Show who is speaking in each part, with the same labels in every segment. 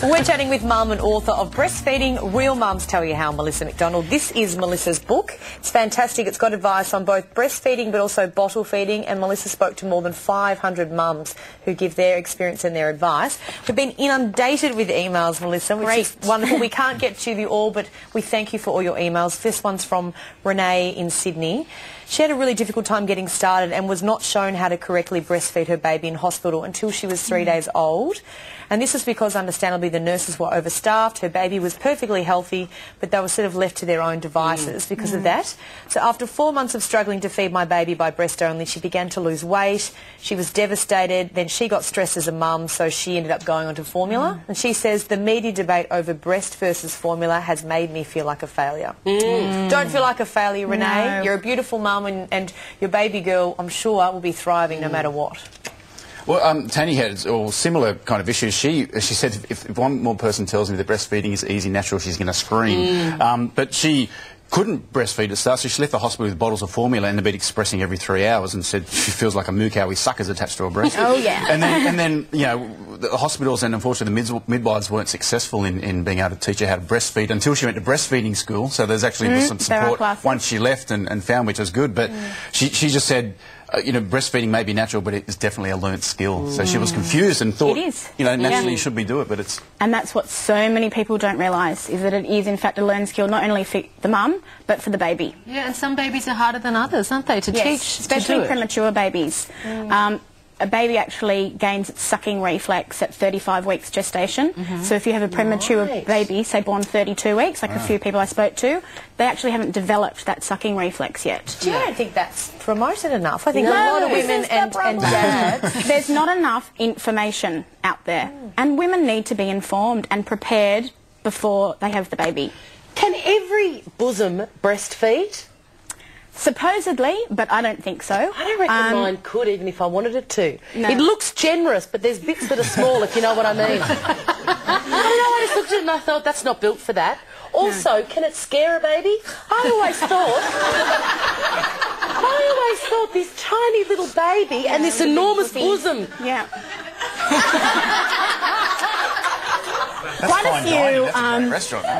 Speaker 1: We're chatting with mum and author of Breastfeeding, Real Mums Tell You How, Melissa MacDonald. This is Melissa's book. It's fantastic. It's got advice on both breastfeeding but also bottle feeding, and Melissa spoke to more than 500 mums who give their experience and their advice. We've been inundated with emails, Melissa, which is wonderful. We can't get to you all, but we thank you for all your emails. This one's from Renee in Sydney. She had a really difficult time getting started and was not shown how to correctly breastfeed her baby in hospital until she was 3 days old. And this is because, understandably, the nurses were overstaffed. Her baby was perfectly healthy, but they were sort of left to their own devices because of that. So after 4 months of struggling to feed my baby by breast only, she began to lose weight. She was devastated. Then she got stressed as a mum, so she ended up going onto formula. And she says, the media debate over breast versus formula has made me feel like a failure. Don't feel like a failure, Renee. No. You're a beautiful mum, and your baby girl, I'm sure, will be thriving no matter what.
Speaker 2: Well, Tanya had a similar kind of issues. She said if one more person tells me that breastfeeding is easy, natural, she's going to scream. But she couldn't breastfeed at the start, so she left the hospital with bottles of formula and had been expressing every 3 hours and said she feels like a moo cow with suckers attached to her breast.
Speaker 3: Oh, yeah.
Speaker 2: And then, you know, the hospitals and unfortunately the midwives weren't successful in being able to teach her how to breastfeed until she went to breastfeeding school. So there's actually some support once she left and found, which was good. But she just said, you know, breastfeeding may be natural, but it's definitely a learnt skill. So she was confused and thought, you know, naturally you should be do it, but it's...
Speaker 3: And that's what so many people don't realise, is that it is in fact a learned skill, not only for the mum, but for the baby.
Speaker 4: Yeah, and some babies are harder than others, aren't they, to teach?
Speaker 3: Especially premature babies. A baby actually gains its sucking reflex at 35 weeks gestation. So if you have a premature baby, say born 32 weeks, like a few people I spoke to, they actually haven't developed that sucking reflex yet.
Speaker 1: I don't think that's promoted enough. I think a lot of women and dads...
Speaker 3: There's not enough information out there. And women need to be informed and prepared before they have the baby.
Speaker 5: Can every bosom breastfeed?
Speaker 3: Supposedly, but I don't think so.
Speaker 5: I don't reckon mine could, even if I wanted it to.
Speaker 3: No.
Speaker 5: It looks generous, but there's bits that are small, if you know what I mean. I don't know, I just looked at it and I thought, that's not built for that. Also, can it scare a baby? I always thought this tiny little baby and this enormous bosom.
Speaker 3: Yeah. Quite a few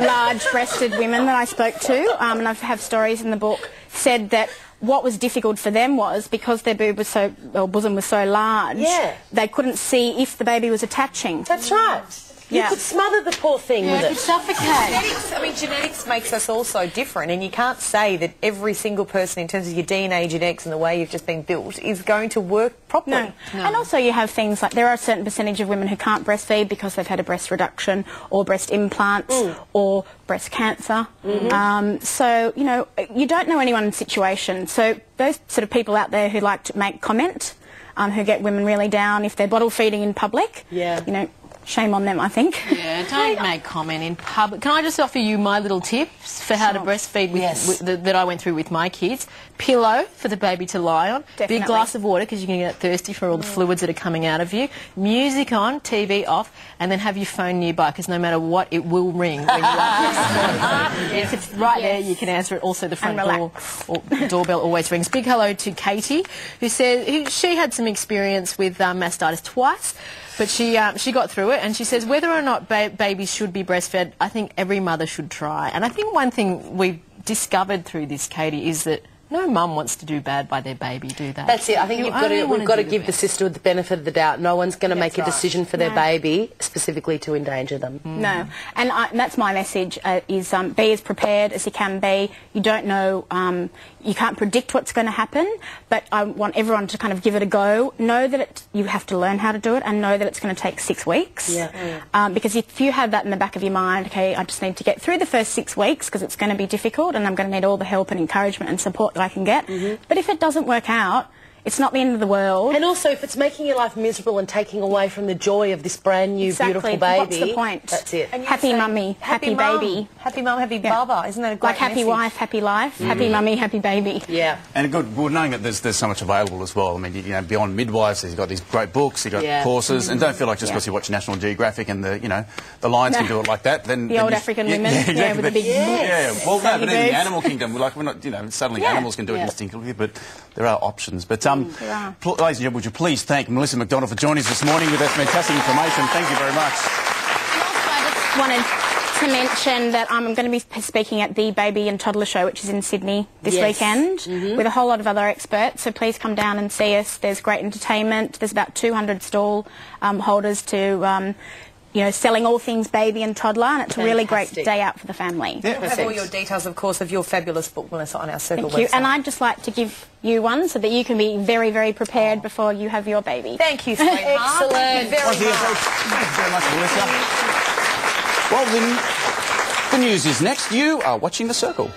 Speaker 3: large-breasted women that I spoke to, and I have stories in the book, said that what was difficult for them was because their boob was so, or bosom was so large, they couldn't see if the baby was attaching.
Speaker 5: That's right. You could smother the poor thing with it.
Speaker 4: You could suffocate.
Speaker 1: Genetics makes us all so different, and you can't say that every single person, in terms of your DNA, genetics, and the way you've just been built, is going to work properly.
Speaker 3: No. And also you have things like, there are a certain percentage of women who can't breastfeed because they've had a breast reduction, or breast implants, or breast cancer. So, you know, you don't know anyone's situation. So those sort of people out there who like to make comment, who get women really down if they're bottle feeding in public, you know, shame on them, I think.
Speaker 4: Yeah, don't make comment in public. Can I just offer you my little tips for how to breastfeed that I went through with my kids? Pillow for the baby to lie on.
Speaker 3: Definitely.
Speaker 4: Big glass of water because you're going to get thirsty for all the fluids that are coming out of you. Music on, TV off, and then have your phone nearby because no matter what, it will ring when you are breastfeeding. If it's right there, you can answer it. Also, the front door or doorbell always rings. Big hello to Katie, who said she had some experience with mastitis twice. But she got through it, and she says whether or not babies should be breastfed, I think every mother should try. And I think one thing we've discovered through this, Katie, is that no mum wants to do bad by their baby, do they?
Speaker 5: That's it. I think we've got to give the sister the benefit of the doubt. No one's going to make a decision for their baby specifically to endanger them.
Speaker 3: No. And that's my message, is be as prepared as you can be. You don't know, you can't predict what's going to happen, but I want everyone to kind of give it a go. Know that you have to learn how to do it, and know that it's going to take 6 weeks. Because if you have that in the back of your mind, okay, I just need to get through the first 6 weeks because it's going to be difficult and I'm going to need all the help and encouragement and support that I can get. But if it doesn't work out, it's not the end of the world.
Speaker 5: And also, if it's making your life miserable and taking away from the joy of this brand new, beautiful baby...
Speaker 3: What's the point?
Speaker 5: That's it.
Speaker 3: Happy mummy, happy baby.
Speaker 1: Happy mum, happy baba. Isn't that a great
Speaker 3: Like happy wife, happy life, happy mummy, happy baby.
Speaker 5: Yeah.
Speaker 2: And good, knowing that there's so much available as well. I mean, you know, beyond midwives, you've got these great books, you've got courses, and don't feel like just because you watch National Geographic and the Lions can do it like that, then...
Speaker 3: The old African women, with the big...
Speaker 2: Well, no, but in the animal kingdom, we're not, you know, suddenly animals can do it instinctively, but there are options. But, ladies and gentlemen, would you please thank Melissa MacDonald for joining us this morning with that fantastic information. Thank you very much.
Speaker 3: just wanted to mention that I'm going to be speaking at the Baby and Toddler Show, which is in Sydney this weekend, with a whole lot of other experts. So please come down and see us. There's great entertainment. There's about 200 stall holders to, you know, selling all things baby and toddler, and it's a really great day out for the family.
Speaker 1: Yeah. We'll have all your details, of course, of your fabulous book, Melissa, on our Circle
Speaker 3: Thank you.
Speaker 1: website.
Speaker 3: And I'd just like to give you one so that you can be very, very prepared before you have your baby.
Speaker 1: Thank you, sweetheart.
Speaker 5: Excellent.
Speaker 1: Thank you very much.
Speaker 2: Thank you very much, Melissa. Well, the news is next. You are watching The Circle.